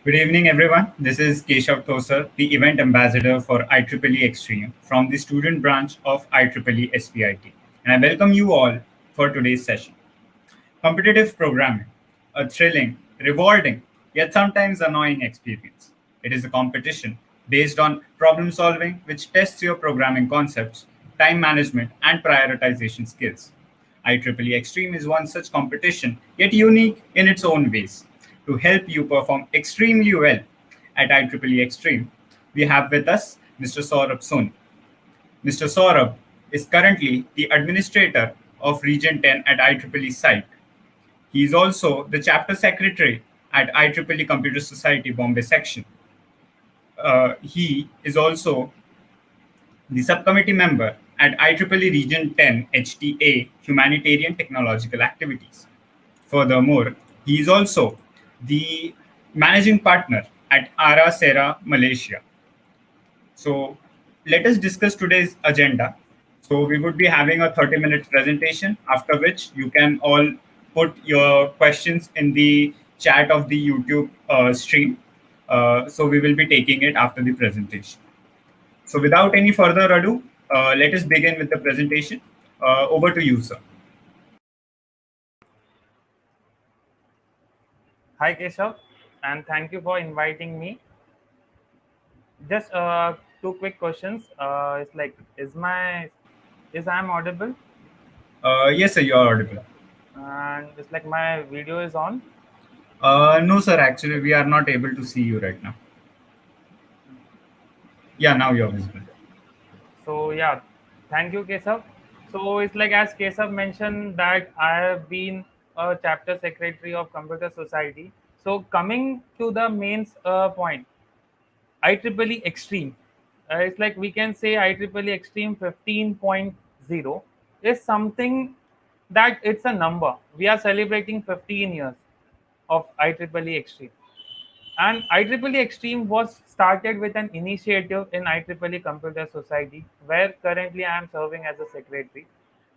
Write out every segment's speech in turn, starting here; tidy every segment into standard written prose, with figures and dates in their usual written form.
Good evening, everyone. This is Keshav Thosar, the event ambassador for IEEEXtreme from the student branch of IEEE SPIT. And I welcome you all for today's session. Competitive programming, a thrilling, rewarding, yet sometimes annoying experience. It is a competition based on problem solving, which tests your programming concepts, time management, and prioritization skills. IEEE Extreme is one such competition, yet unique in its own ways. To help you perform extremely well at IEEE Extreme, we have with us Mr. Sourabh Soni. Mr. Sourabh is currently the administrator of Region 10 at IEEE site. He is also the chapter secretary at IEEE Computer Society Bombay section. He is also the subcommittee member at IEEE Region 10 HTA Humanitarian Technological Activities. Furthermore, he is also the managing partner at CERA, Malaysia. So let us discuss today's agenda. So we would be having a 30 minutes presentation, after which you can all put your questions in the chat of the YouTube stream. So we will be taking it after the presentation. So without any further ado, let us begin with the presentation. Over to you, sir. Hi Keshav, and thank you for inviting me. Just two quick questions. It's like, is I'm audible? Yes, sir, you are audible. And it's like my video is on. No, sir, actually, we are not able to see you right now. Yeah, now you're visible. So yeah, thank you Keshav. So it's like as Keshav mentioned that I have been a chapter secretary of Computer Society. So coming to the main point, IEEE Extreme. It's like we can say IEEE Extreme 15.0 is something that it's a number. We are celebrating 15 years of IEEE Extreme. And IEEE Extreme was started with an initiative in IEEE Computer Society, where currently I am serving as a secretary.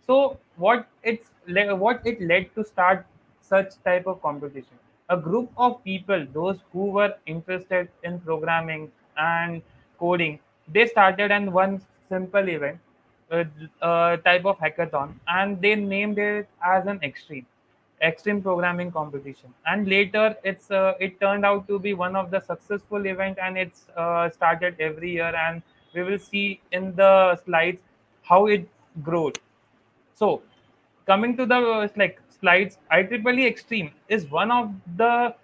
So what it led to start such type of competition. A group of people, those who were interested in programming and coding, they started an one simple event, type of hackathon, and they named it as an extreme programming competition. And later it turned out to be one of the successful event, and it's started every year, and we will see in the slides how it growed. So coming to the slides, IEEE Extreme is one of the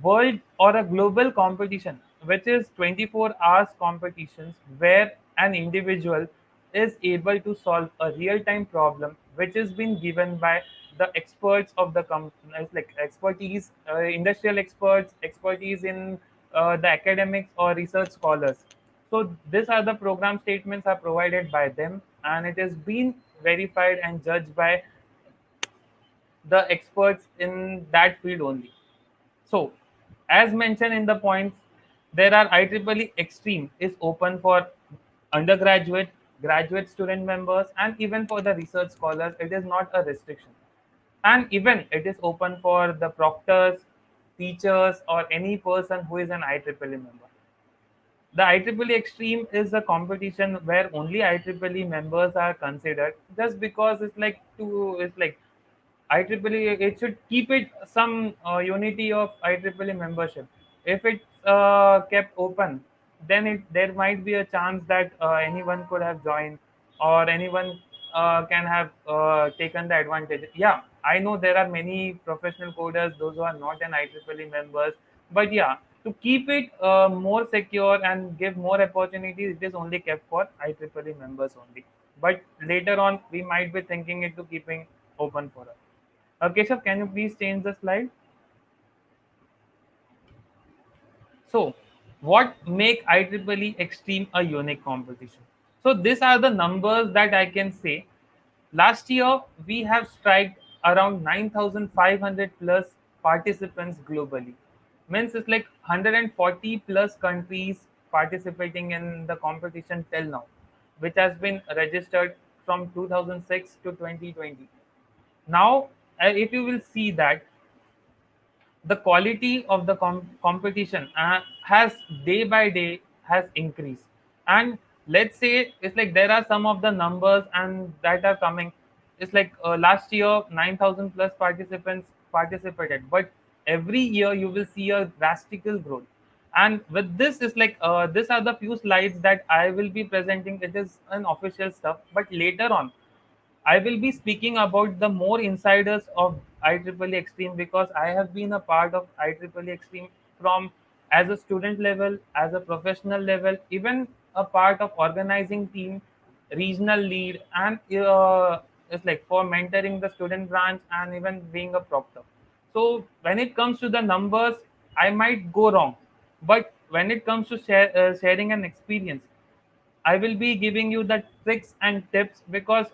world or a global competition, which is 24 hours competitions where an individual is able to solve a real-time problem which is being given by the experts of the like expertise, industrial experts, expertise in the academics or research scholars. So these are the program statements are provided by them, and it is being verified and judged by the experts in that field only. So, as mentioned in the points, there are IEEE Extreme is open for undergraduate, graduate student members, and even for the research scholars. It is not a restriction, and even it is open for the proctors, teachers, or any person who is an IEEE member. The IEEE Extreme is a competition where only IEEE members are considered, just because it's like IEEE, it should keep it some unity of IEEE membership. If it's kept open, then there might be a chance that anyone could have joined, or anyone can have taken the advantage. Yeah, I know there are many professional coders, those who are not an IEEE members, but yeah, to keep it more secure and give more opportunities, it is only kept for IEEE members only. But later on, we might be thinking into keeping open for us. Keshav, can you please change the slide? So, what make IEEE Extreme a unique competition? So, these are the numbers that I can say. Last year, we have striked around 9,500 plus participants globally. Means it's like 140 plus countries participating in the competition till now, which has been registered from 2006 to 2020. Now, if you will see that the quality of the competition has day by day has increased. And let's say it's like there are some of the numbers and that are coming. It's like last year 9,000 plus participants participated, but every year you will see a drastical growth. And with this is like these are the few slides that I will be presenting. It is an official stuff, but later on I will be speaking about the more insiders of IEEE Extreme, because I have been a part of IEEE Extreme from as a student level, as a professional level, even a part of organizing team, regional lead, and it's like for mentoring the student branch and even being a proctor. So when it comes to the numbers, I might go wrong, but when it comes to sharing an experience, I will be giving you the tricks and tips, because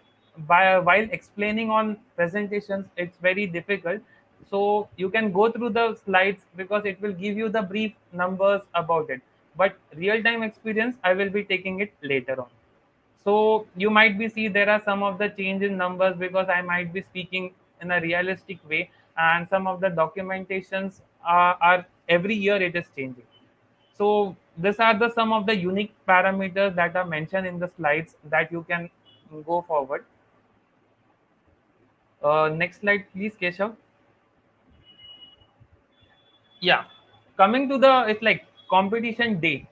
while explaining on presentations, it's very difficult. So you can go through the slides because it will give you the brief numbers about it. But real time experience, I will be taking it later on. So you might be see there are some of the change in numbers because I might be speaking in a realistic way, and some of the documentations are every year it is changing. So these are the some of the unique parameters that are mentioned in the slides that you can go forward. Next slide, please, Keshav. Yeah, coming to the it's like competition day.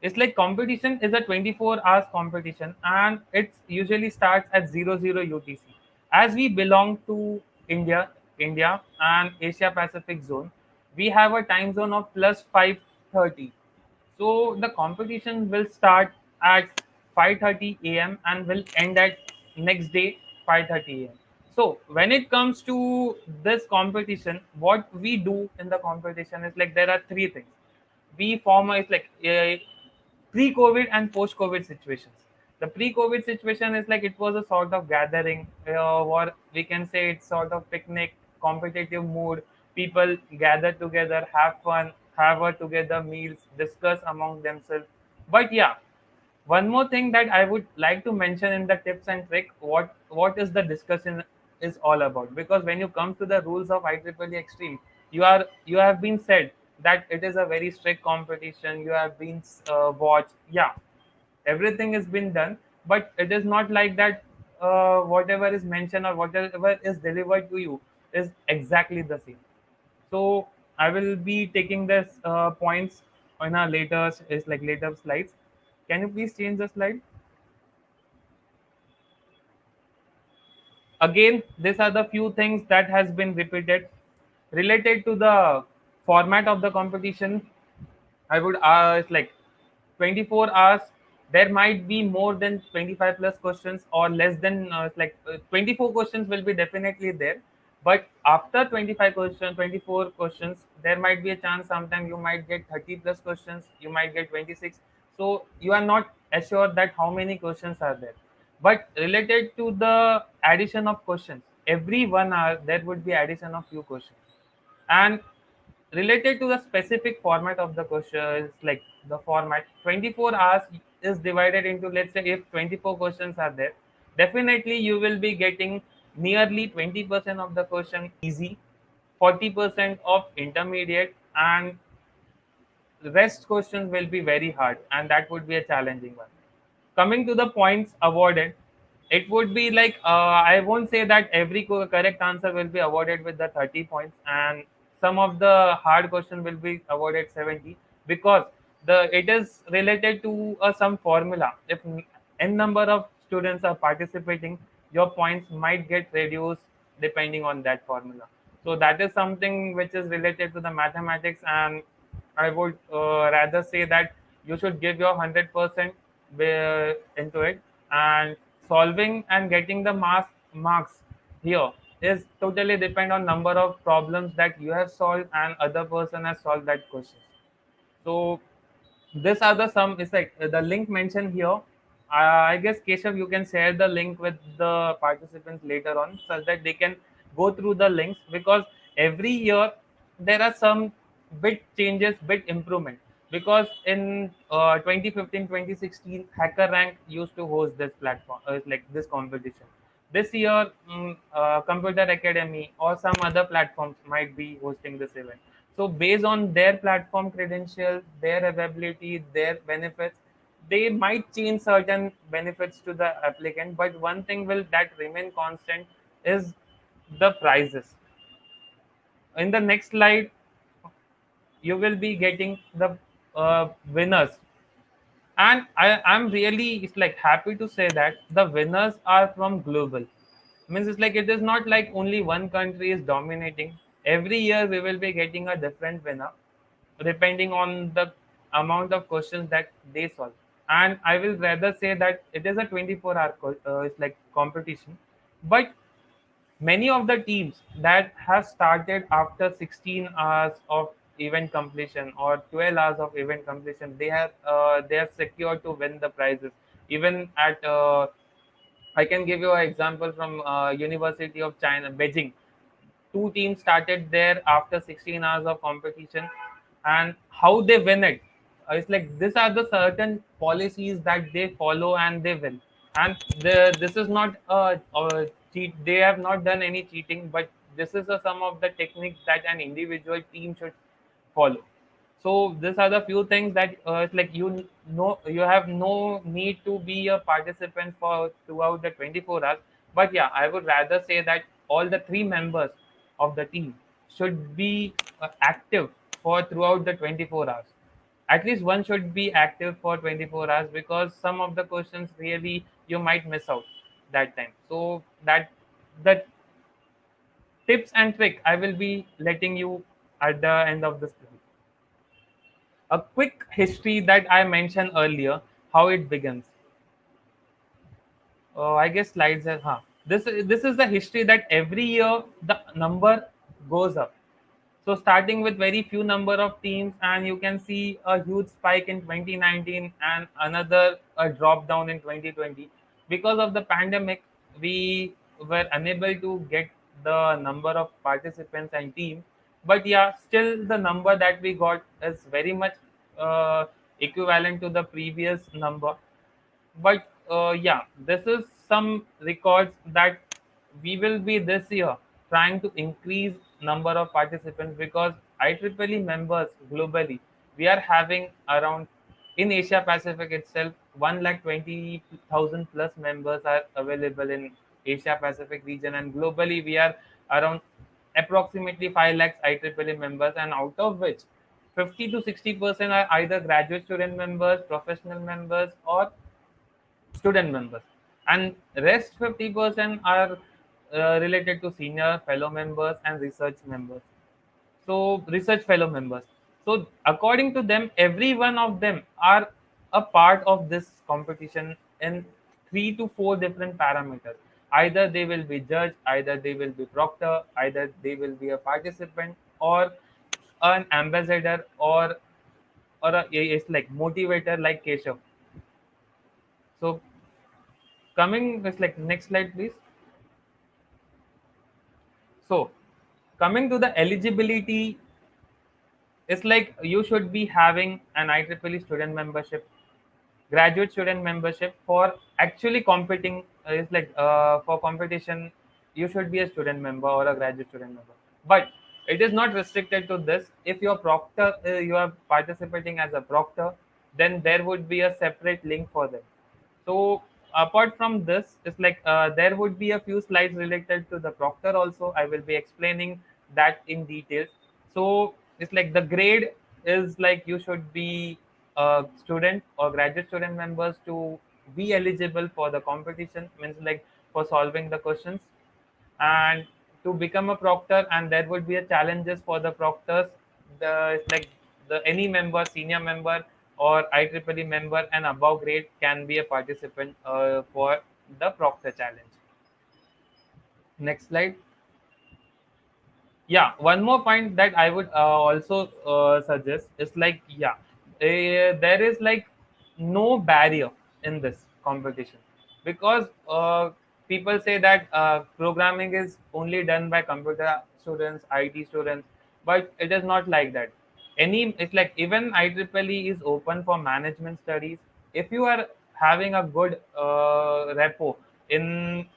It's like competition is a 24 hours competition, and it usually starts at 00 UTC. As we belong to India and Asia Pacific zone, we have a time zone of plus 5:30. So the competition will start at 5:30 a.m. and will end at next day 5:30 a.m. So when it comes to this competition, what we do in the competition is like there are three things. We form a, it's like pre-COVID and post-COVID situations. The pre-COVID situation is like it was a sort of gathering, or we can say it's sort of picnic, competitive mood. People gather together, have fun, have a together meals, discuss among themselves. But yeah, one more thing that I would like to mention in the tips and trick, what is the discussion is all about. Because when you come to the rules of IEEE Extreme, you have been said that it is a very strict competition. You have been watched. Yeah, everything has been done, but it is not like that. Whatever is mentioned or whatever is delivered to you is exactly the same. So I will be taking this points on our later is like later slides. Can you please change the slide? Again, these are the few things that has been repeated related to the format of the competition. I would it's like 24 hours. There might be more than 25 plus questions or less than 24 questions will be definitely there. But after 25 questions, 24 questions, there might be a chance sometime you might get 30 plus questions, you might get 26. So you are not assured that how many questions are there. But related to the addition of questions, every 1 hour there would be addition of few questions. And related to the specific format of the questions, like the format 24 hours is divided into, let's say if 24 questions are there, definitely you will be getting nearly 20% of the question easy, 40% of intermediate, and the rest questions will be very hard, and that would be a challenging one. Coming to the points awarded, it would be like I won't say that every correct answer will be awarded with the 30 points, and some of the hard question will be awarded 70, because the it is related to some formula. If n number of students are participating, your points might get reduced depending on that formula. So that is something which is related to the mathematics, and I would rather say that you should give your 100% into it. And solving and getting the marks here is totally depend on number of problems that you have solved and other person has solved that question. So these are the some. It's like the link mentioned here. I guess Keshav, you can share the link with the participants later on so that they can go through the links, because every year there are some bit changes, bit improvement. Because in 2015, 2016, Hacker Rank used to host this platform, like this competition. This year, Computer Academy or some other platforms might be hosting this event. So based on their platform credentials, their availability, their benefits, they might change certain benefits to the applicant. But one thing will that remain constant is the prices. In the next slide, you will be getting the winners, and I'm really it's like happy to say that the winners are from global. Means it's like it is not like only one country is dominating. Every year we will be getting a different winner depending on the amount of questions that they solve. And I will rather say that it is a 24-hour it's like competition, but many of the teams that have started after 16 hours of event completion or 12 hours of event completion, they are secure to win the prizes. Even at I can give you an example from University of China, Beijing. Two teams started there after 16 hours of competition, and how they win it, it's like these are the certain policies that they follow and they win. And this is not a cheat, they have not done any cheating, but this is some of the techniques that an individual team should follow. So these are the few things that it's like know you have no need to be a participant for throughout the 24 hours. But yeah, I would rather say that all the three members of the team should be active for throughout the 24 hours. At least one should be active for 24 hours, because some of the questions really you might miss out that time. So that the tips and trick I will be letting you at the end of this. A quick history that I mentioned earlier, how it begins. I guess slides are, huh. This is the history that every year the number goes up. So starting with very few number of teams, and you can see a huge spike in 2019 and another drop down in 2020 because of the pandemic. We were unable to get the number of participants and teams, but yeah, still the number that we got is very much uh, equivalent to the previous number. But yeah, this is some records that we will be this year trying to increase number of participants, because IEEE members globally, we are having around, in Asia Pacific itself, 1,20,000 plus members are available in Asia Pacific region, and globally we are around approximately 5 lakhs IEEE members, and out of which 50 to 60% are either graduate student members, professional members, or student members, and rest 50% are related to senior fellow members and research members. So research fellow members, so according to them, every one of them are a part of this competition in 3 to 4 different parameters. Either they will be judge, either they will be proctor, either they will be a participant, or an ambassador, or it's like motivator like Keshav. So coming, it's like next slide please. So coming to the eligibility, it's like you should be having an IEEE student membership, graduate student membership for actually competing. It's like for competition, you should be a student member or a graduate student member. But it is not restricted to this. If you're proctor, you are participating as a proctor, then there would be a separate link for them. So apart from this, it's like there would be a few slides related to the proctor also. I will be explaining that in details. So it's like the grade is like you should be a student or graduate student members to be eligible for the competition, means like for solving the questions, and to become a proctor. And there would be a challenges for the proctors. The it's like the any member, senior member or IEEE member and above grade can be a participant for the proctor challenge. Next slide. Yeah, one more point that I would also suggest is like, yeah, there is like no barrier in this competition, because people say that programming is only done by computer students, IT students, but it is not like that. Any, it's like even IEEE is open for management studies. If you are having a good repo in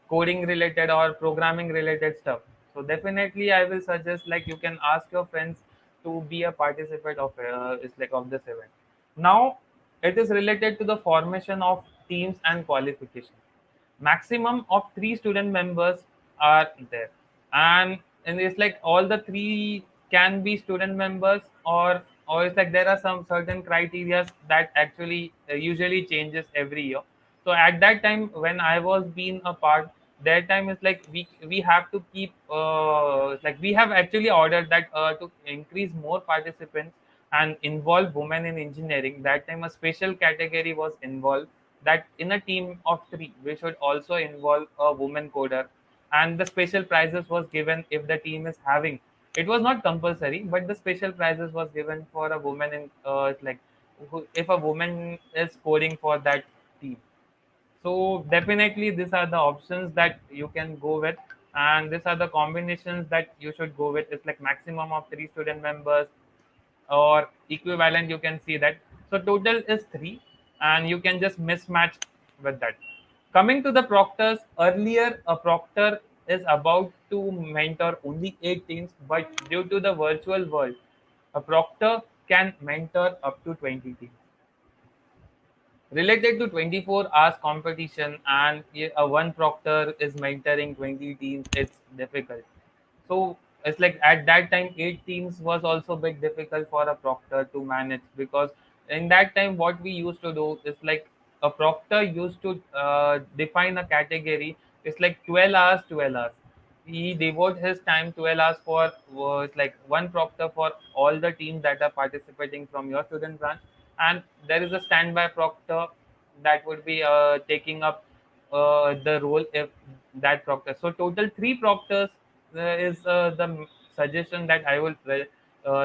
coding related or programming related stuff. So definitely I will suggest like you can ask your friends to be a participant of it's like of this event. Now it is related to the formation of teams and qualification. Maximum of three student members are there, and it's like all the three can be student members, or it's like there are some certain criteria that actually usually changes every year. So at that time when I was being a part, that time is like we have to keep like we have actually ordered that to increase more participants and involve women in engineering. That time a special category was involved, that in a team of three we should also involve a woman coder, and the special prizes was given if the team is having. It was not compulsory, but the special prizes was given for a woman in like if a woman is coding for that team. So definitely these are the options that you can go with, and these are the combinations that you should go with. It's like maximum of three student members or equivalent, you can see that. So total is three, and you can just mismatch with that. Coming to the proctors, earlier a proctor is about to mentor only 8 teams, but due to the virtual world, a proctor can mentor up to 20 teams. Related to 24 hours competition, and a one proctor is mentoring 20 teams, it's difficult. So it's like at that time 8 teams was also a bit difficult for a proctor to manage, because in that time what we used to do is like a proctor used to define a category. It's like 12 hours, 12 hours. He devote his time 12 hours for it's like one proctor for all the teams that are participating from your student branch, and there is a standby proctor that would be taking up the role if that proctor. So total three proctors is the suggestion that I will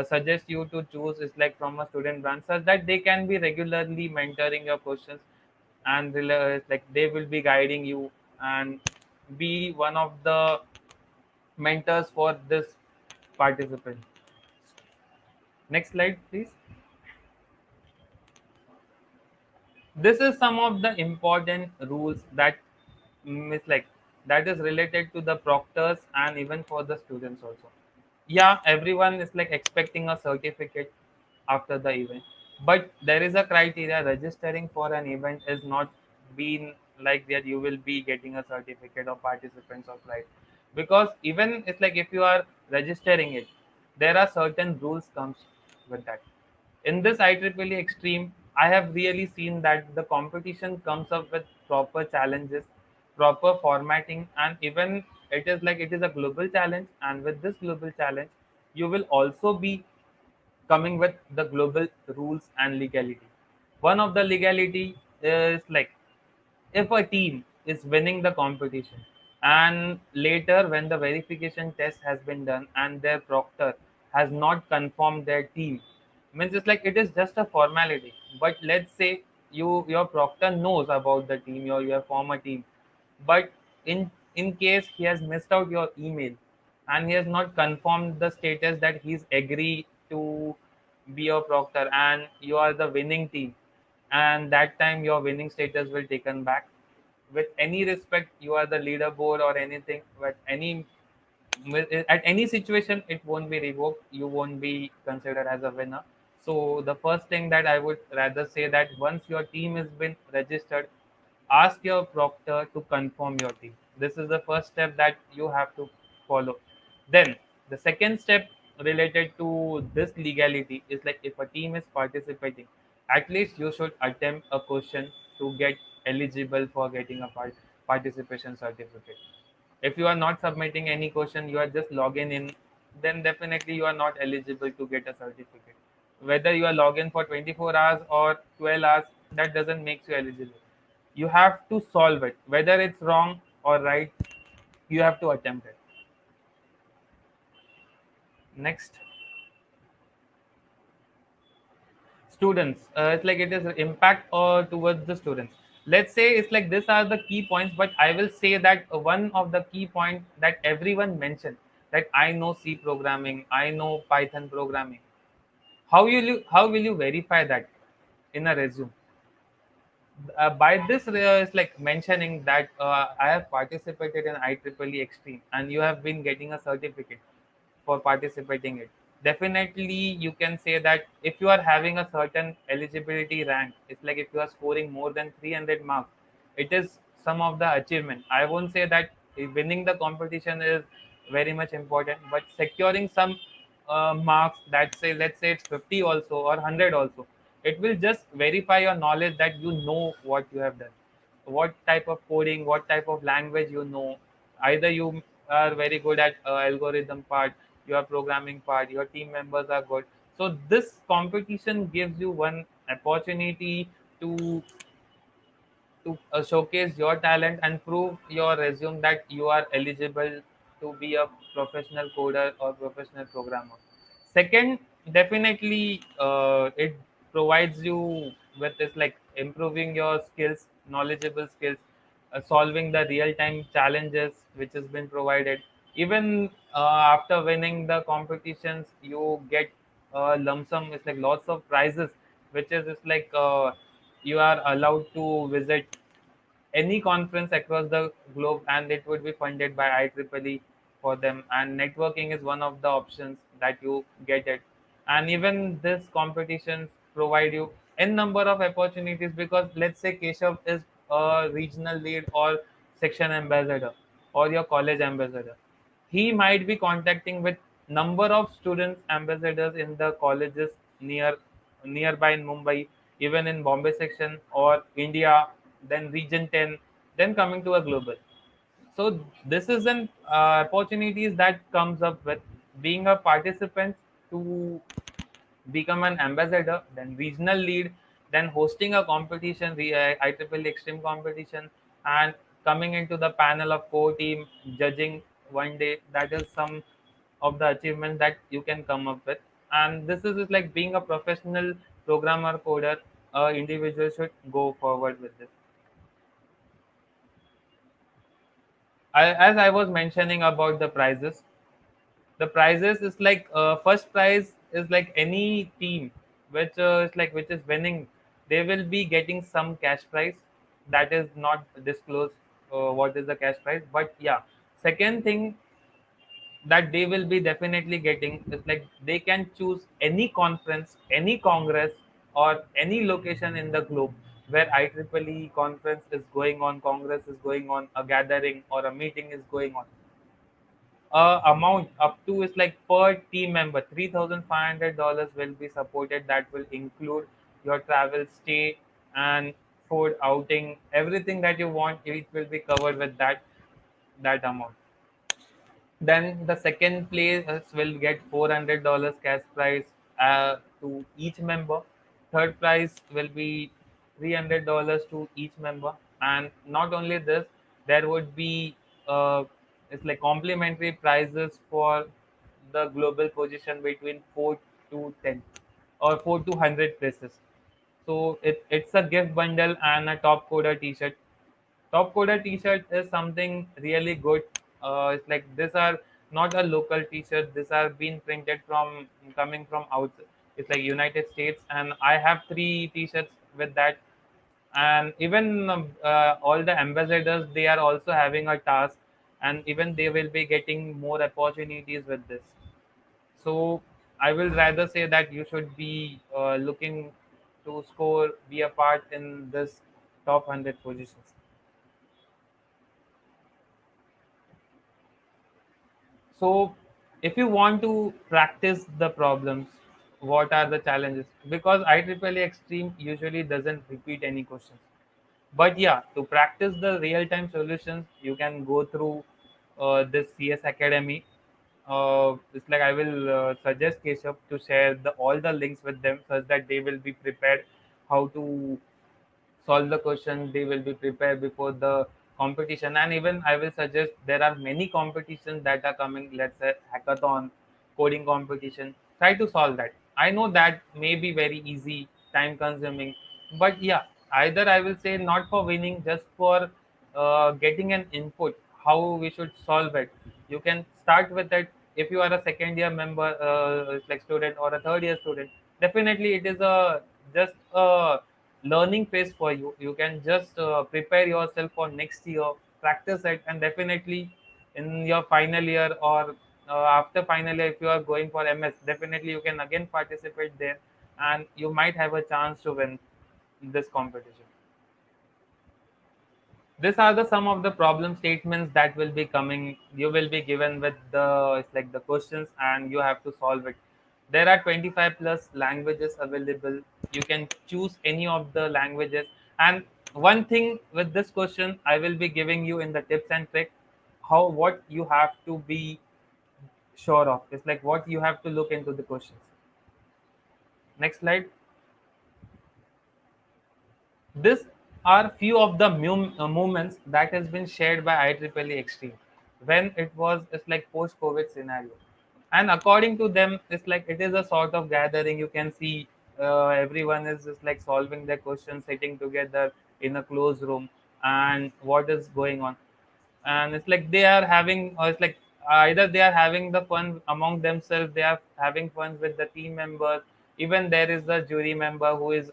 suggest you to choose is like from a student branch, such that they can be regularly mentoring your questions, and like they will be guiding you and be one of the mentors for this participant. Next slide, please. This is some of the important rules that is like that is related to the proctors and even for the students also. Yeah, everyone is like expecting a certificate after the event, but there is a criteria. Registering for an event is not been like that you will be getting a certificate of participants of right, because even it's like if you are registering it, there are certain rules comes with that. In this IEEE Extreme, I have really seen that the competition comes up with proper challenges, proper formatting, and even it is like it is a global challenge. And with this global challenge, you will also be coming with the global rules and legality. One of the legality is like if a team is winning the competition, and later when the verification test has been done and their proctor has not confirmed their team, means it's like it is just a formality. But let's say your proctor knows about the team, your former team, but in case he has missed out your email and he has not confirmed the status that he's agree to be your proctor and you are the winning team, and that time your winning status will taken back. With any respect, you are the leaderboard or anything, but at any situation it won't be revoked, you won't be considered as a winner. So the first thing that I would rather say, that once your team has been registered, ask your proctor to confirm your team. This is the first step that you have to follow. Then the second step related to this legality is like if a team is participating, at least you should attempt a question to get eligible for getting a participation certificate. If you are not submitting any question, you are just logging in, then definitely you are not eligible to get a certificate. Whether you are logging for 24 hours or 12 hours, that doesn't make you eligible. You have to solve it, whether it's wrong or right, you have to attempt it. Next, students, it's like it is impact or towards the students. Let's say it's like these are the key points, but I will say that one of the key points that everyone mentioned, that I know C programming, I know Python programming. How will you verify that in a resume? By this, is like mentioning that I have participated in IEEE Extreme, and you have been getting a certificate for participating it. Definitely, you can say that if you are having a certain eligibility rank, it's like if you are scoring more than 300 marks, it is some of the achievement. I won't say that winning the competition is very much important, but securing some marks that say, let's say it's 50 also or 100 also, it will just verify your knowledge that you know what you have done, what type of coding, what type of language you know. Either you are very good at algorithm part, your programming part, your team members are good. So this competition gives you one opportunity to showcase your talent and prove your resume that you are eligible to be a professional coder or professional programmer. Second, definitely it provides you with this like improving your skills, knowledgeable skills, solving the real time challenges which has been provided. Even after winning the competitions, you get lump sum. It's like lots of prizes, which is it's like you are allowed to visit any conference across the globe, and it would be funded by IEEE for them. And networking is one of the options that you get it. And even this competitions provide you n number of opportunities, because let's say Keshav is a regional lead or section ambassador or your college ambassador. He might be contacting with number of students ambassadors in the colleges nearby in Mumbai, even in Bombay section or India, then region 10, then coming to a global. So this is an opportunities that comes up with being a participant to become an ambassador, then regional lead, then hosting a competition, the IEEE Extreme competition, and coming into the panel of core team, judging one day. That is some of the achievements that you can come up with. And this is like being a professional programmer coder. Individual should go forward with this. As I was mentioning about the prizes is like first prize is like any team which is like which is winning, they will be getting some cash prize that is not disclosed what is the cash prize. But yeah, second thing that they will be definitely getting is like they can choose any conference, any congress, or any location in the globe where IEEE conference is going on, congress is going on, a gathering or a meeting is going on. Amount up to is like per team member $3,500 will be supported. That will include your travel, stay, and food, outing, everything that you want. It will be covered with that amount. Then the second place will get $400 cash prize to each member. Third prize will be $300 to each member. And not only this, there would be it's like complimentary prizes for the global position between 4 to 10 or 4 to 100 places. So it's a gift bundle and a top coder t-shirt. Top coder t-shirt is something really good. It's like these are not a local t-shirt. These are being printed from coming from outside. It's like United States, and I have three t-shirts with that. And even all the ambassadors, they are also having a task, and even they will be getting more opportunities with this. So I will rather say that you should be looking to score, be a part in this top 100 positions. So, if you want to practice the problems, what are the challenges? Because IEEE Extreme usually doesn't repeat any questions. But yeah, to practice the real-time solutions, you can go through this CS Academy. It's like I will suggest Keshav to share all the links with them so that they will be prepared how to solve the question. They will be prepared before the competition. And even I will suggest there are many competitions that are coming. Let's say hackathon, coding competition. Try to solve that. I know that may be very easy, time consuming, but yeah, either I will say not for winning, just for getting an input how we should solve it. You can start with it. If you are a second year member, like student, or a third year student, definitely it is a just a learning phase for you. You can just prepare yourself for next year, practice it, and definitely in your final year or after final year, if you are going for MS, definitely you can again participate there, and you might have a chance to win this competition. These are the some of the problem statements that will be coming. You will be given with the, it's like the questions, and you have to solve it. There are 25 plus languages available. You can choose any of the languages. And one thing with this question, I will be giving you in the tips and tricks how what you have to be sure of. It's like what you have to look into the questions. Next slide. These are few of the movements that has been shared by IEEE Extreme when it was, it's like post-COVID scenario. And according to them, it's like it is a sort of gathering. You can see everyone is just like solving their questions, sitting together in a closed room, and what is going on. And it's like they are having, or it's like either they are having the fun among themselves, they are having fun with the team members. Even there is the jury member who is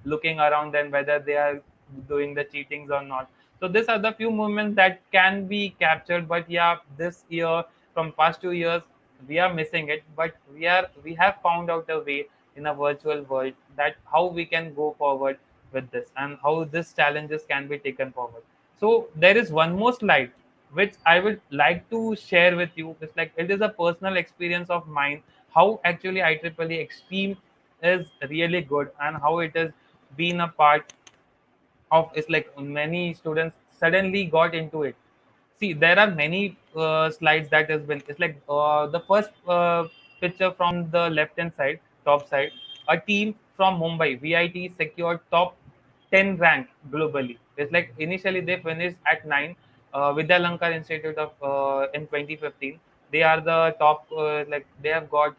looking around them whether they are doing the cheatings or not. So these are the few moments that can be captured. But yeah, this year, from past 2 years, we are missing it. But we have found out a way in a virtual world that how we can go forward with this, and how these challenges can be taken forward. So there is one more slide which I would like to share with you. It's like it is a personal experience of mine, how actually IEEE Extreme is really good, and how it has been a part of, it's like many students suddenly got into it. See, there are many slides that has been, it's like the first picture from the left hand side, top side, a team from Mumbai VIT secured top 10 rank globally. It's like initially they finished at 9, Vidyalankar Institute of in 2015. They are the top, like they have got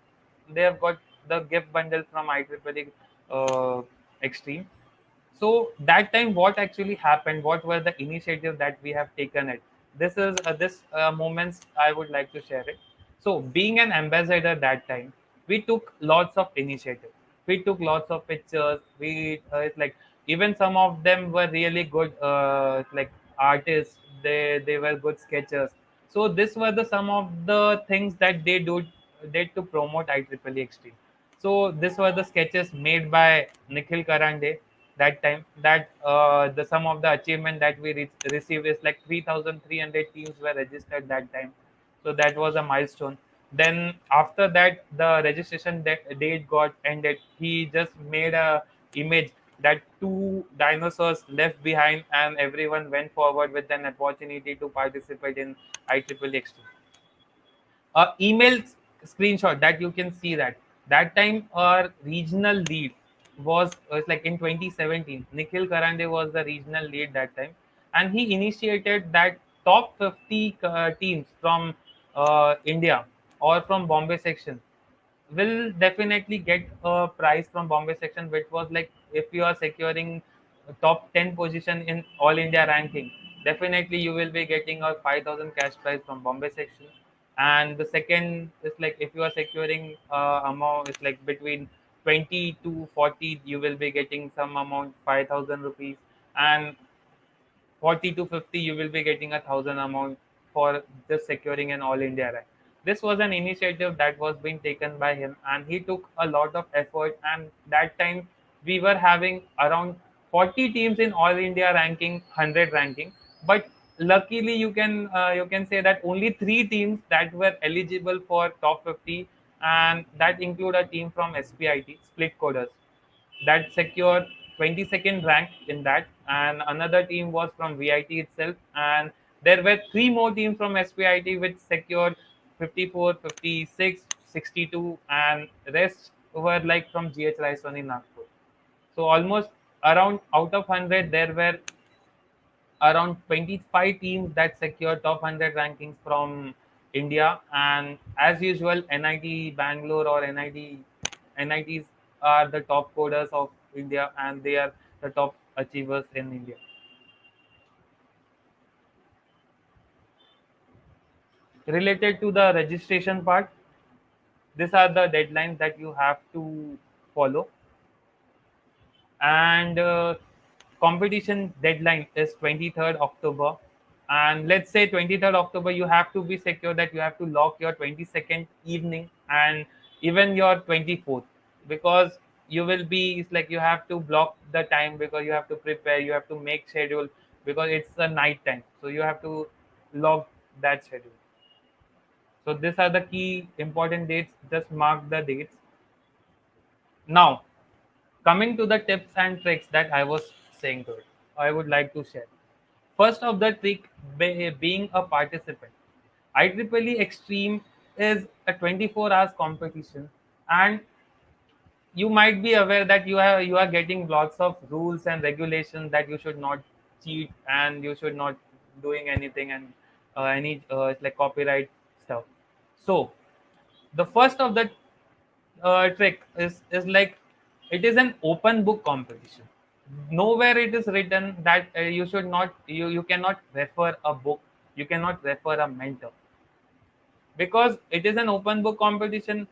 the gift bundle from IEEE Extreme. So that time, what actually happened? What were the initiative that we have taken it? This moments I would like to share it. So being an ambassador that time, we took lots of initiative. We took lots of pictures. We it's like even some of them were really good, like artists. They were good sketchers. So this were the some of the things that they did to promote IEEE Extreme. So these were the sketches made by Nikhil Karande that time. That the sum of the achievement that we received is like 3,300 teams were registered that time. So that was a milestone. Then after that, the registration date got ended. He just made a image that two dinosaurs left behind, and everyone went forward with an opportunity to participate in IEEE Extreme. Email screenshot that you can see that time our regional lead was like in 2017. Nikhil Karande was the regional lead that time, and he initiated that top 50 teams from India or from Bombay section will definitely get a prize from Bombay section, which was like if you are securing a top 10 position in All India ranking, definitely you will be getting a 5,000 cash prize from Bombay section. And the second is like if you are securing amount, it's like between 20 to 40, you will be getting some amount 5,000 rupees, and 40 to 50 you will be getting 1,000 amount for just securing an all India rank. This was an initiative that was being taken by him, and he took a lot of effort. And that time we were having around 40 teams in all India ranking, 100 ranking. But luckily you can say that only 3 teams that were eligible for top 50, and that include a team from SPIT, split coders, that secured 22nd rank in that, and another team was from VIT itself, and there were 3 more teams from SPIT which secured 54, 56, 62, and rest were like from GH Soni Nagpur. So almost around out of 100 there were around 25 teams that secure top 100 rankings from India. And as usual, NIT Bangalore or NITs are the top coders of India, and they are the top achievers in India. Related to the registration part, these are the deadlines that you have to follow. and competition deadline is 23rd October. And let's say 23rd October, you have to be secure that you have to lock your 22nd evening and even your 24th, because you will be, it's like you have to block the time, because you have to prepare, you have to make schedule, because it's a night time, so you have to log that schedule. So these are the key important dates, just mark the dates. Now, coming to the tips and tricks that I was saying to it, I would like to share. First of the trick, being a participant. IEEE Extreme is a 24 hours competition, and you might be aware that you are getting lots of rules and regulations that you should not cheat and you should not doing anything, and any like copyright stuff. So the first of the trick is like, it is an open book competition. Nowhere it is written that you should not, you cannot refer a book, you cannot refer a mentor, because it is an open book competition.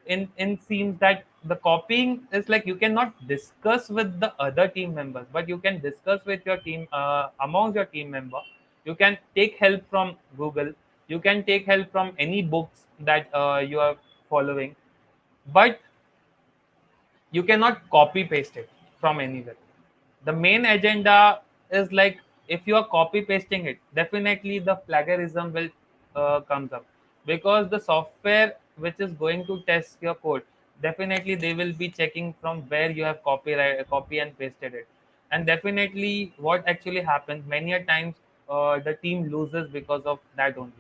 In seems that the copying is like, you cannot discuss with the other team members, but you can discuss with your team, amongst your team member. You can take help from Google, you can take help from any books that you are following, but you cannot copy paste it from anywhere. The main agenda is like, if you are copy pasting it, definitely the plagiarism will comes up, because the software which is going to test your code, definitely they will be checking from where you have copy and pasted it. And definitely what actually happens many a times, the team loses because of that only.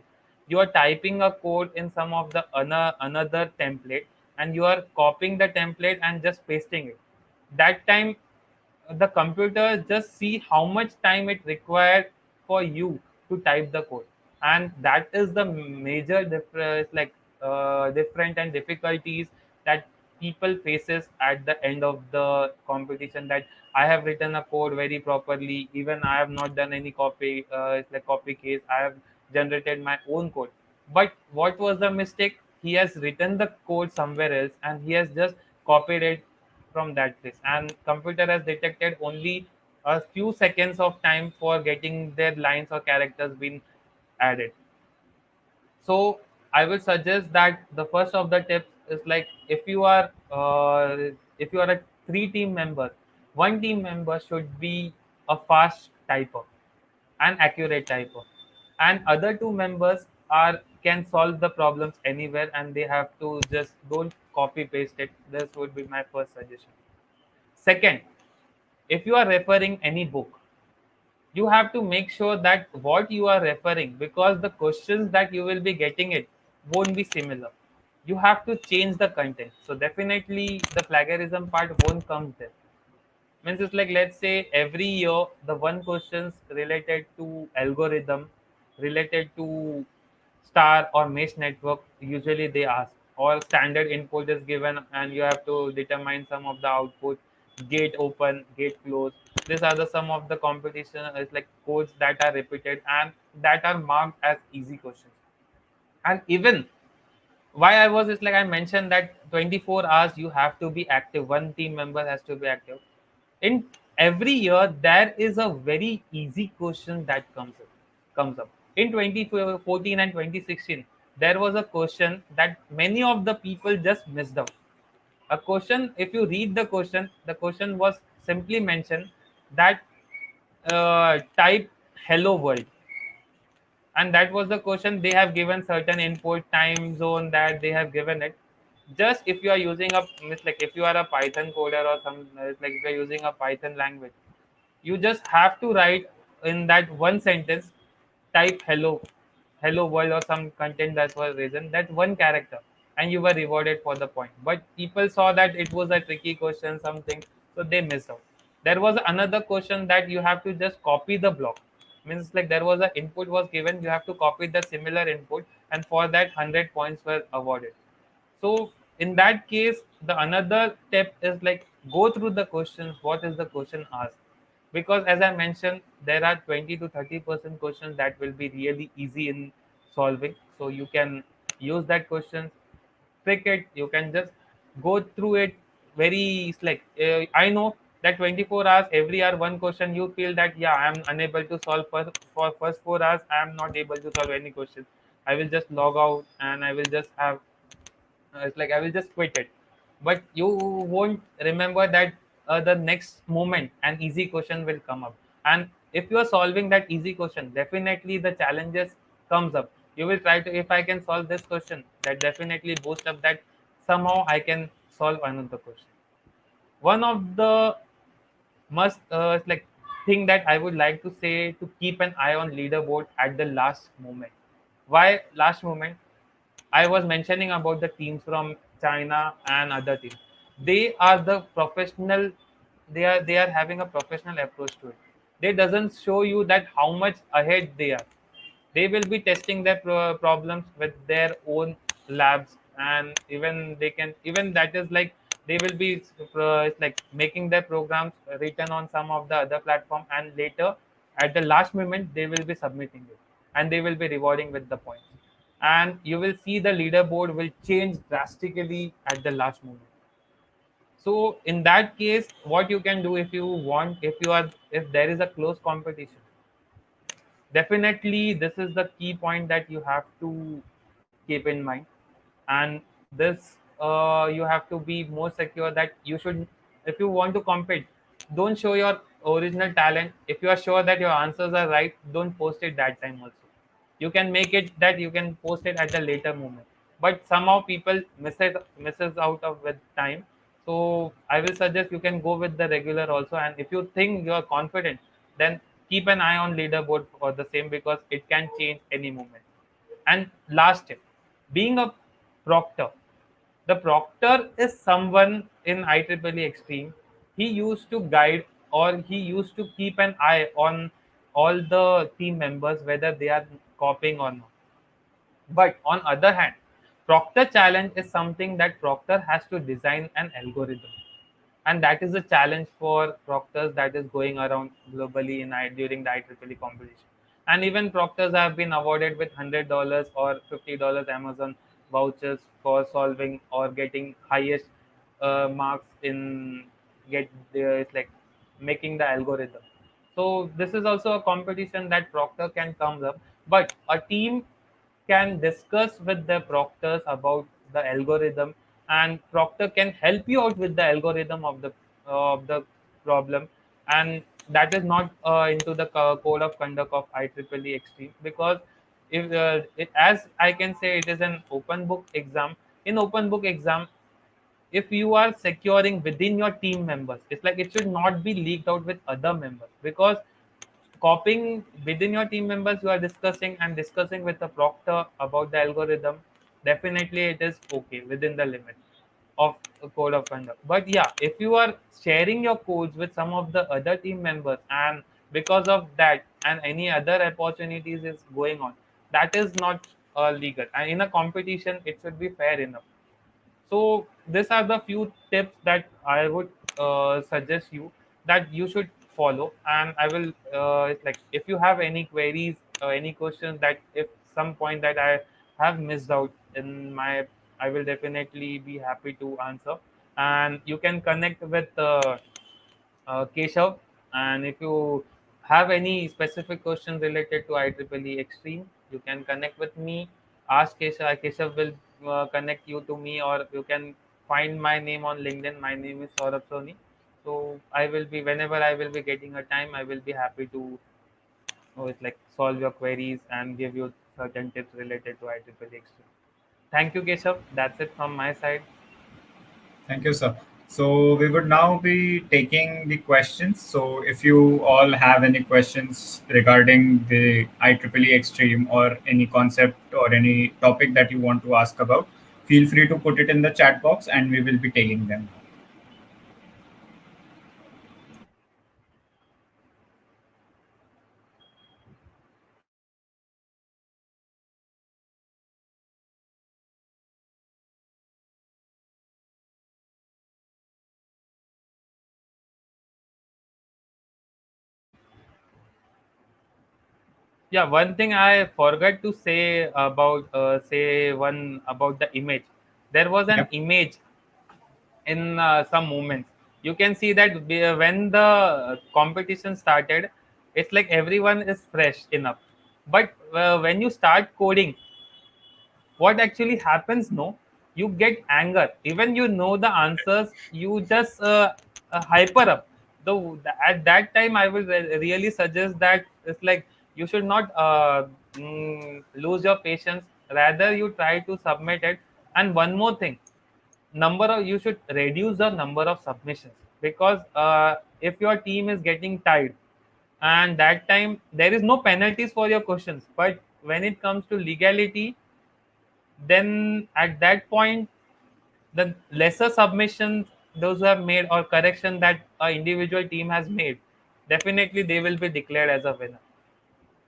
You are typing a code in some of the another template, and you are copying the template and just pasting it. That time the computer just see how much time it required for you to type the code. And that is the major difference, like different and difficulties that people faces at the end of the competition, that I have written a code very properly, even I have not done any copy, it's like copy case, I have generated my own code. But what was the mistake? He has written the code somewhere else and he has just copied it from that place, and computer has detected only a few seconds of time for getting their lines or characters being added. So I will suggest that the first of the tips is like, if you are a three team member, one team member should be a fast typer, an accurate typer, and other two members are can solve the problems anywhere, and they have to just don't copy paste it. This would be my first suggestion. Second, if you are referring any book, you have to make sure that what you are referring, because the questions that you will be getting it won't be similar. You have to change the content. So definitely the plagiarism part won't come there. Means it's like, let's say every year the one questions related to algorithm, related to star or mesh network, usually they ask, or standard input is given and you have to determine some of the output, gate open, gate close. These are the some of the competition, it's like codes that are repeated and that are marked as easy questions. And even why I was, it's like I mentioned that 24 hours you have to be active, one team member has to be active. In every year there is a very easy question that comes up. In 2014 and 2016, there was a question that many of the people just missed out. A question, if you read the question was simply mentioned that type hello world, and that was the question. They have given certain input time zone that they have given it. Just if you are using a, means like if you are a Python coder or some, like if you are using a Python language, you just have to write in that one sentence, type hello world or some content that was written, that one character, and you were rewarded for the point. But people saw that it was a tricky question, something, so they missed out. There was another question that you have to just copy the block. Means like there was a input was given, you have to copy the similar input, and for that 100 points were awarded. So in that case, the another tip is like, go through the questions. What is the question asked? Because as I mentioned, there are 20 to 30% questions that will be really easy in solving. So you can use that question, pick it. You can just go through it very. It's like I know that 24 hours, every hour one question, you feel that yeah, I am unable to solve for first 4 hours, I am not able to solve any question. I will just log out and I will just have it's like I will just quit it. But you won't remember that the next moment an easy question will come up. And if you are solving that easy question, definitely the challenges comes up. You will try to, if I can solve this question, that definitely boost up that somehow I can solve another question. One of the must like thing that I would like to say, to keep an eye on leaderboard at the last moment. Why last moment? I was mentioning about the teams from China and other teams. They are the professional. They are having a professional approach to it. They doesn't show you that how much ahead they are. They will be testing their problems with their own labs, and even they can, even that is like they will be like making their programs written on some of the other platform, and later at the last moment they will be submitting it, and they will be rewarding with the points, and you will see the leaderboard will change drastically at the last moment. So in that case, what you can do, if you want, if there is a close competition, definitely this is the key point that you have to keep in mind. And this you have to be more secure that you should, if you want to compete, don't show your original talent. If you are sure that your answers are right, don't post it that time also. You can make it that you can post it at a later moment, but somehow people misses out of with time. So I will suggest you can go with the regular also, and if you think you are confident, then keep an eye on leaderboard for the same, because it can change any moment. And last tip, being a proctor. The proctor is someone in IEEE Extreme. He used to guide, or he used to keep an eye on all the team members whether they are copying or not. But on other hand, proctor challenge is something that proctor has to design an algorithm, and that is a challenge for proctors that is going around globally during the IEEE competition. And even proctors have been awarded with $100 or $50 Amazon vouchers for solving or getting highest marks in get it's like making the algorithm. So this is also a competition that proctor can come up, but a team can discuss with the proctors about the algorithm, and proctor can help you out with the algorithm of the problem. And that is not into the code of conduct of IEEE Extreme, because if as I can say, it is an open book exam. In open book exam, if you are securing within your team members, it's like it should not be leaked out with other members, because copying within your team members, you are discussing and discussing with the proctor about the algorithm, definitely it is okay within the limit of a code of conduct. But yeah, if you are sharing your codes with some of the other team members, and because of that and any other opportunities is going on, that is not legal, and in a competition it should be fair enough. So these are the few tips that I would suggest you that you should follow. And I will it's like if you have any queries or any questions that if some point that I have missed out in my, I will definitely be happy to answer. And you can connect with Keshav. And if you have any specific questions related to IEEE Extreme, you can connect with me. Ask Keshav. Keshav will connect you to me, or you can find my name on LinkedIn. My name is Sourabh Soni. So I will be, whenever I will be getting a time, I will be happy to it's like solve your queries and give you certain tips related to IEEE Extreme. Thank you, Keshav. That's it from my side. Thank you, sir. So we would now be taking the questions. So if you all have any questions regarding the IEEE Extreme or any concept or any topic that you want to ask about, feel free to put it in the chat box and we will be taking them. Yeah, one thing I forgot to say about say one about the image. There was an Yep. image in some moments. you can see that when the competition started, it's like everyone is fresh enough. But when you start coding, what actually happens, no, you get anger even you know the answers, you just hyper up. At that time I will really suggest that it's like you should not lose your patience, rather you try to submit it. And one more thing, number of you should reduce the number of submissions, because if your team is getting tired, and that time there is no penalties for your questions, but when it comes to legality, then at that point the lesser submissions those who have made or correction that a individual team has made, definitely they will be declared as a winner.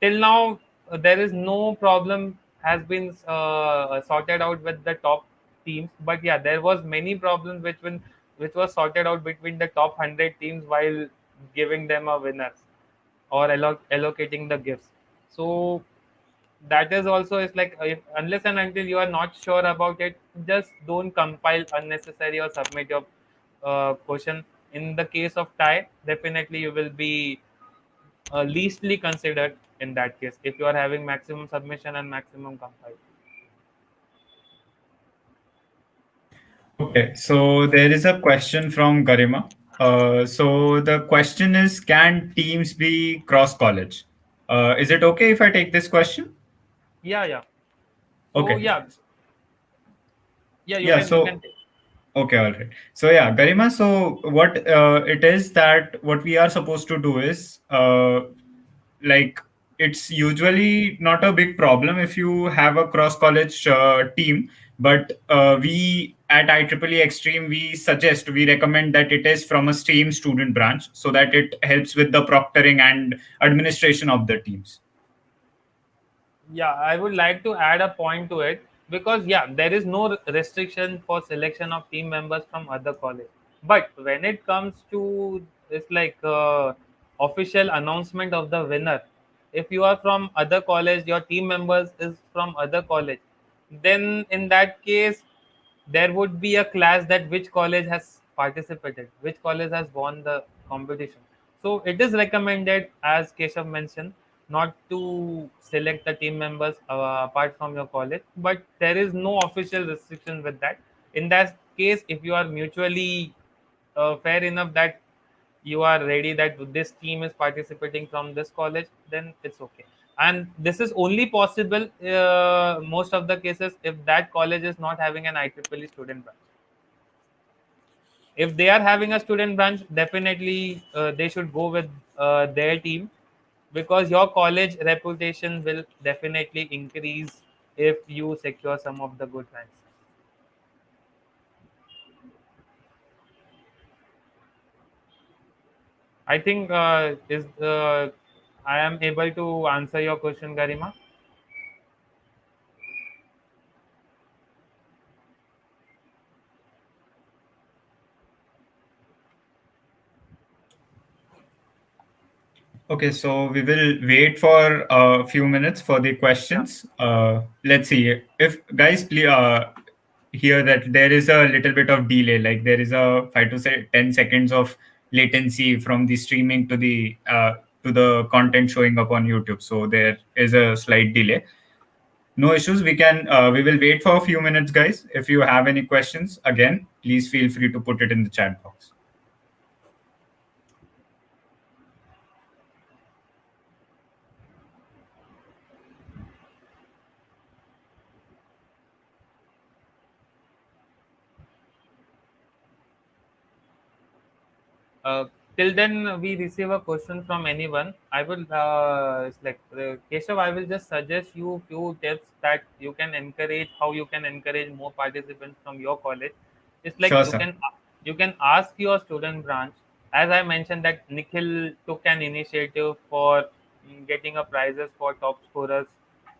Till now there is no problem has been sorted out with the top teams, but yeah, there was many problems which was sorted out between the top 100 teams while giving them a winner or allocating the gifts. So that is also, it's like if, unless and until you are not sure about it, just don't compile unnecessary or submit your question. In the case of tie, definitely you will be leastly considered in that case if you are having maximum submission and maximum compile. Okay, so there is a question from Garima. So the question is, can teams be cross college? Is it okay if I take this question? Yeah, yeah. So Okay. yeah, yeah, Yeah, you can so take. okay, all right. So yeah, Garima, so what it is that what we are supposed to do is like it's usually not a big problem if you have a cross college team, but we at IEEE Extreme we recommend that it is from a stream student branch so that it helps with the proctoring and administration of the teams. Yeah, I would like to add a point to it, because yeah, there is no restriction for selection of team members from other college. But when it comes to it's like official announcement of the winner, if you are from other college, your team members is from other college, then in that case there would be a class that which college has participated, which college has won the competition. So it is recommended, as Keshav mentioned, not to select the team members apart from your college, but there is no official restriction with that. In that case, if you are mutually fair enough that you are ready that this team is participating from this college, then it's okay. And this is only possible most of the cases if that college is not having an IEEE student branch. If they are having a student branch, definitely they should go with their team, because your college reputation will definitely increase if you secure some of the good ranks. I think is I am able to answer your question, Garima. Okay, so we will wait for a few minutes for the Yeah. questions. Let's see if guys hear that there is a little bit of delay, like there is a 5 to 10 seconds of latency from the streaming to the content showing up on YouTube. So there is a slight delay. No issues. We will wait for a few minutes, guys. If you have any questions, again, please feel free to put it in the chat box. Uh, Till then, we receive a question from anyone. I will, it's like Keshav, I will just suggest you few tips that you can encourage, how you can encourage more participants from your college. It's like Sure, sir. you can ask your student branch. As I mentioned, that Nikhil took an initiative for getting a prizes for top scorers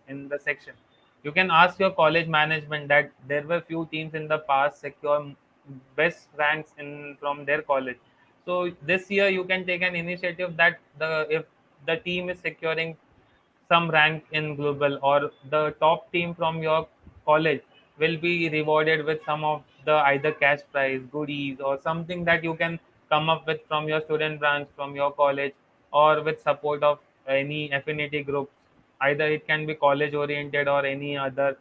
in the section. You can ask your college management that there were few teams in the past secure best ranks in from their college. So this year you can take an initiative that the if the team is securing some rank in global, or the top team from your college will be rewarded with some of the either cash prize, goodies, or something that you can come up with from your student branch, from your college, or with support of any affinity groups. Either it can be college oriented or any other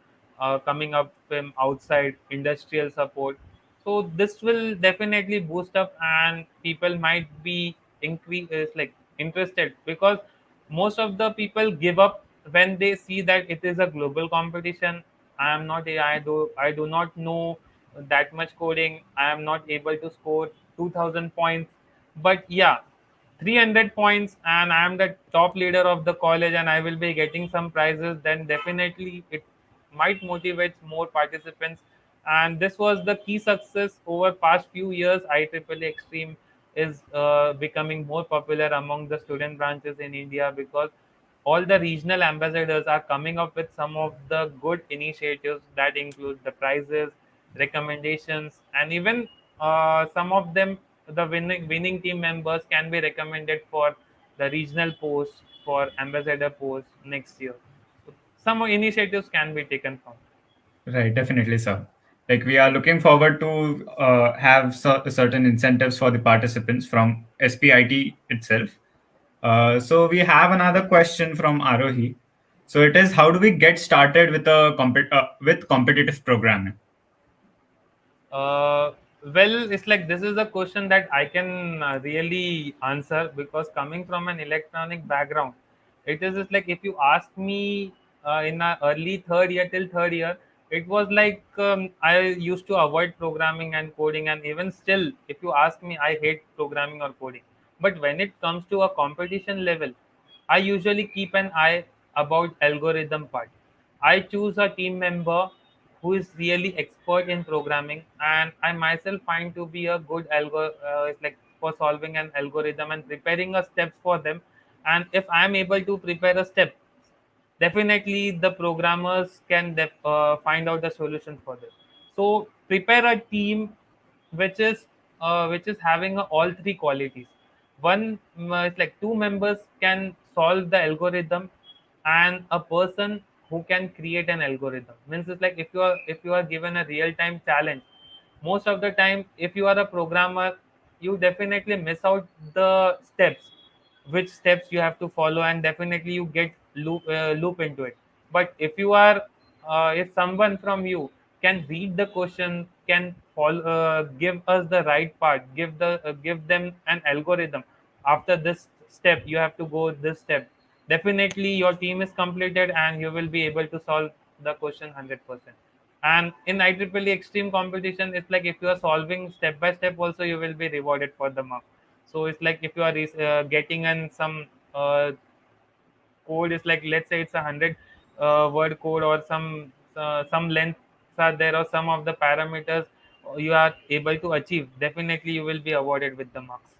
coming up from outside industrial support. So this will definitely boost up, and people might be increase like interested, because most of the people give up when they see that it is a global competition. I do not know that much coding. I am not able to score 2000 points. But yeah, 300 points and I am the top leader of the college and I will be getting some prizes, then definitely it might motivate more participants. And this was the key success over past few years. IEEE Extreme is becoming more popular among the student branches in India, because all the regional ambassadors are coming up with some of the good initiatives that include the prizes, recommendations, and even some of them, the winning team members can be recommended for the regional post, for ambassador post next year. So some initiatives can be taken from. Right, definitely, sir. Like we are looking forward to have certain incentives for the participants from SPIT itself. So we have another question from Arohi. So it is, how do we get started with with competitive programming? Uh, well, it's like this is a question that I can really answer, because coming from an electronic background, it is just like if you ask me in a early third year till third year, it was like I used to avoid programming and coding, and even still, if you ask me, I hate programming or coding. But when it comes to a competition level, I usually keep an eye about algorithm part. I choose a team member who is really expert in programming, and I myself find to be a good it's like for solving an algorithm and preparing a steps for them. And if I am able to prepare a step, definitely the programmers can find out the solution for this. So prepare a team which is having all three qualities. One, it's like two members can solve the algorithm, and a person who can create an algorithm. Means it's like if you are given a real time challenge, most of the time if you are a programmer, you definitely miss out the steps, which steps you have to follow, and definitely you get loop into it. But if someone from you can read the question, can follow, give us the right part, give them an algorithm. After this step you have to go this step, definitely your team is completed and you will be able to solve the question 100%. And in IEEE extreme competition, it's like if you are solving step by step also, you will be rewarded for the mark. So it's like if you are getting in some code, is like, let's say it's 100 word code, or some lengths are there, or some of the parameters you are able to achieve, definitely you will be awarded with the marks.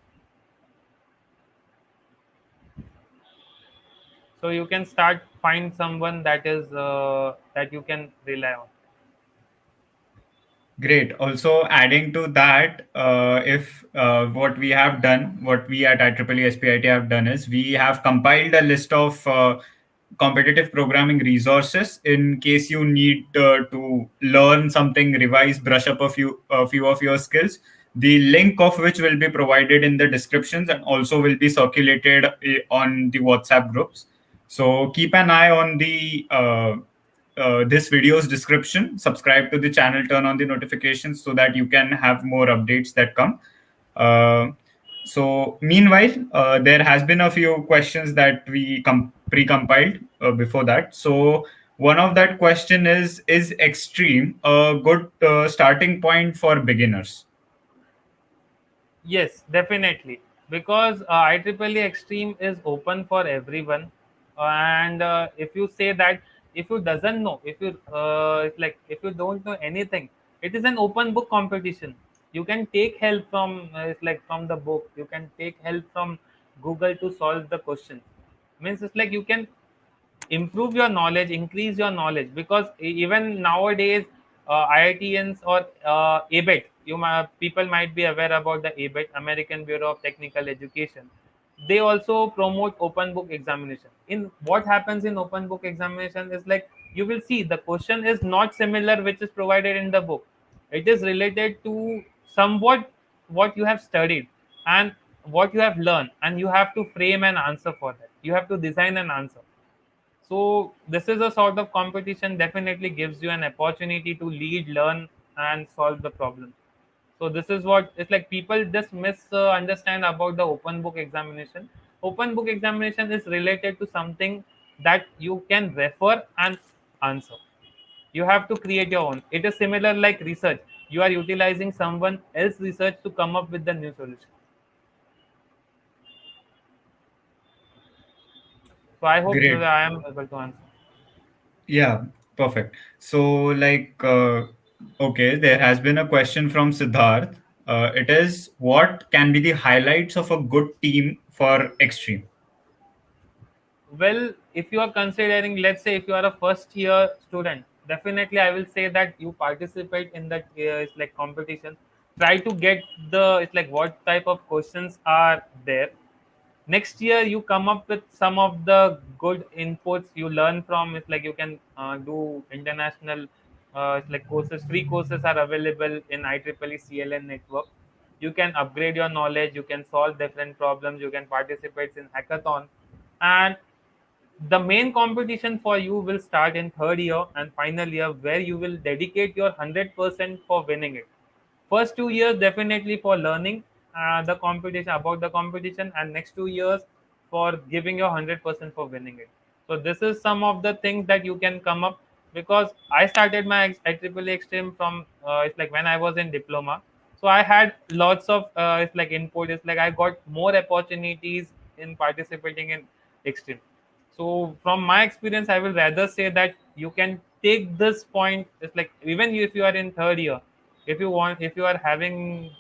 So you can start find someone that you can rely on. Great. Also, adding to that, if what we have done, what we at IEEE SPIT have done is we have compiled a list of competitive programming resources in case you need to learn something, revise, brush up a few of your skills. The link of which will be provided in the descriptions and also will be circulated on the WhatsApp groups. So keep an eye on the this video's description. Subscribe to the channel, turn on the notifications so that you can have more updates that come. Uh, so, meanwhile, there has been a few questions that we pre-compiled before that. So, one of that question is Extreme a good starting point for beginners? Yes, definitely. Because IEEE Extreme is open for everyone, and if you say that, if you doesn't know, if you it's like if you don't know anything, it is an open book competition. You can take help from it's like from the book. You can take help from Google to solve the question. Means it's like you can improve your knowledge, increase your knowledge, because even nowadays IITians or ABET, people might be aware about the ABET, American Bureau of Technical Education. They also promote open book examination. In what happens in open book examination is like, you will see the question is not similar which is provided in the book. It is related to somewhat what you have studied, and what you have learned, and you have to frame an answer for that. You have to design an answer. So this is a sort of competition definitely gives you an opportunity to lead, learn, and solve the problem. So this is what it's like. People just misunderstand about the open book examination. Open book examination is related to something that you can refer and answer. You have to create your own. It is similar like research. You are utilizing someone else's research to come up with the new solution. So I hope Great. I am able to answer. Yeah, perfect. So, okay, there has been a question from Siddharth. It is, what can be the highlights of a good team for Extreme? Well, if you are considering, let's say, if you are a first year student, definitely I will say that you participate in that it's like competition. Try to get the it's like what type of questions are there. Next year, you come up with some of the good inputs you learn from. It's like you can do international it's like courses. Free courses are available in IEEE CLN network. You can upgrade your knowledge. You can solve different problems. You can participate in hackathon, and the main competition for you will start in third year and final year, where you will dedicate your 100% for winning it. First 2 years definitely for learning the competition, about the competition, and next 2 years for giving your 100% for winning it. So this is some of the things that you can come up, because I started my IEEE Extreme from it's like when I was in diploma. So I had lots of it's like input. It's like I got more opportunities in participating in Extreme. So from my experience, I will rather say that you can take this point. It's like even if you are in third year, if you are having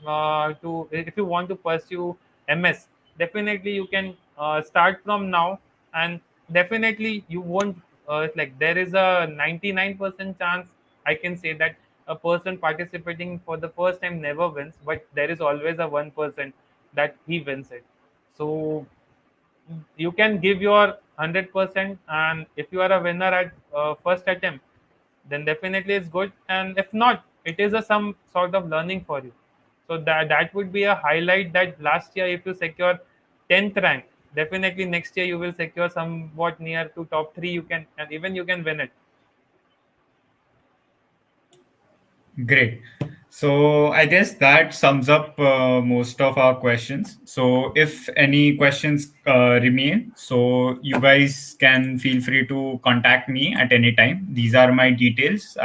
if you want to pursue MS, definitely you can start from now, and definitely you won't. It's like there is a 99% chance, I can say, that a person participating for the first time never wins, but there is always a 1% that he wins it. So you can give your 100%, and if you are a winner at first attempt, then definitely it's good, and if not, it is a some sort of learning for you. So that would be a highlight, that last year if you secure 10th rank, definitely next year you will secure somewhat near to top 3, you can, and even you can win it. Great. So I guess that sums up most of our questions. So if any questions remain, so you guys can feel free to contact me at any time. These are my details.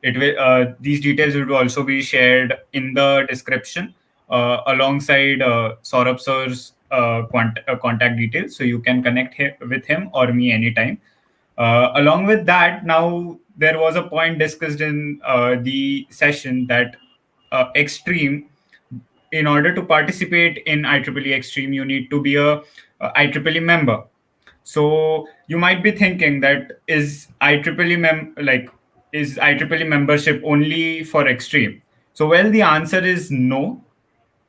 It will these details will also be shared in the description alongside Saurabh sir's contact details, so you can connect with him or me anytime. Along with that, now there was a point discussed in the session that Extreme, in order to participate in IEEE Extreme, you need to be a IEEE member. So you might be thinking that is IEEE membership only for Extreme? So well, the answer is no.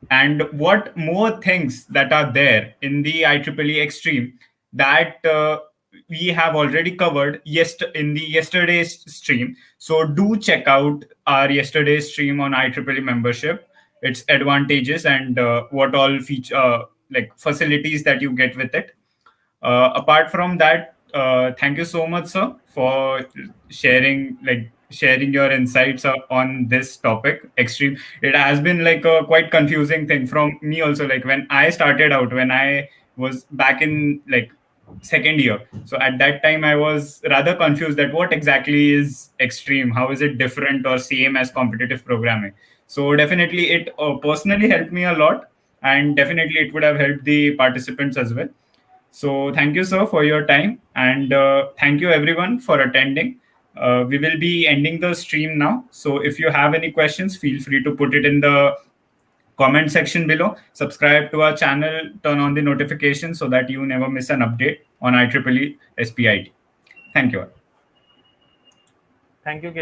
And what more things that are there in the IEEE Extreme that we have already covered in the yesterday's stream. So do check out our yesterday's stream on IEEE membership, its advantages, and what all feature like facilities that you get with it. Apart from that, thank you so much, sir, for sharing your insights on this topic. Extreme. It has been like a quite confusing thing from me also. Like when I started out, when I was back in like second year. So at that time, I was rather confused that what exactly is extreme? How is it different or same as competitive programming? So definitely, it personally helped me a lot, and definitely it would have helped the participants as well. So thank you, sir, for your time, and thank you everyone for attending. We will be ending the stream now. So if you have any questions, feel free to put it in the comment section below. Subscribe to our channel, turn on the notifications so that you never miss an update on IEEE SPIT. Thank you all. Thank you,